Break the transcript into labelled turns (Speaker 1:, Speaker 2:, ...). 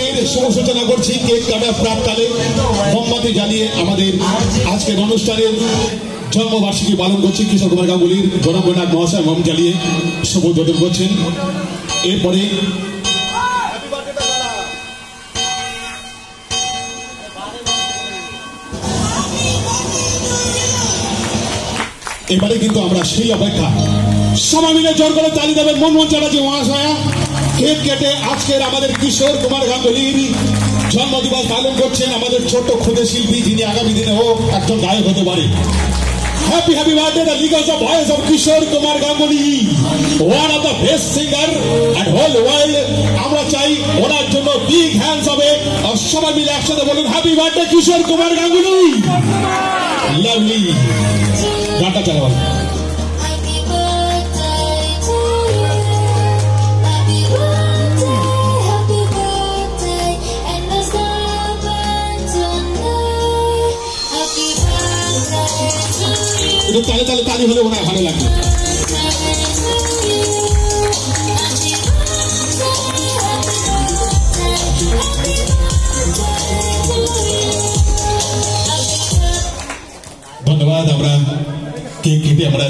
Speaker 1: আজকের শুভ সূচনা করছি কেক কাটার প্রাককালে মোমবাতি জ্বালিয়ে আমাদের আজকের অনুষ্ঠানের জন্মবার্ষিকী পালন করছি কিশোর কুমার গাঙ্গুলির জনগণনাথ মহাশয় মোম জ্বালিয়ে শুভ উদ্বোধন করছেন। এরপরে এবারে কিন্তু আমরা সেই অপেক্ষা সবাই মিলে জোর করে তালি দেবেন মনমোহন চ্যাটার্জি মহাশয়া কেক কেটে আজকের আমাদের কিশোর কুমার গাঙ্গুলির জন্মদিবস পালন করছেন আমাদের ছোট্ট ক্ষুদে শিল্পী যিনি আগামী দিনেও একজন গায়ক হতে পারে। Happy happy birthday the legacy of voice of Kishore Kumar Ganguly, one of the best singer at whole world. আমরা চাই ওনার জন্য বিগ হ্যান্ডস হবে আর সবাই মিলে একসাথে বলুন হ্যাপি বার্থডে কিশোর কুমার গাঙ্গুলি। লাভলি গানটা চালাবেন। তালে তালে তালি হলে ওনার ভালো লাগবে। ধন্যবাদ। আমরা কেক কেটে আমরা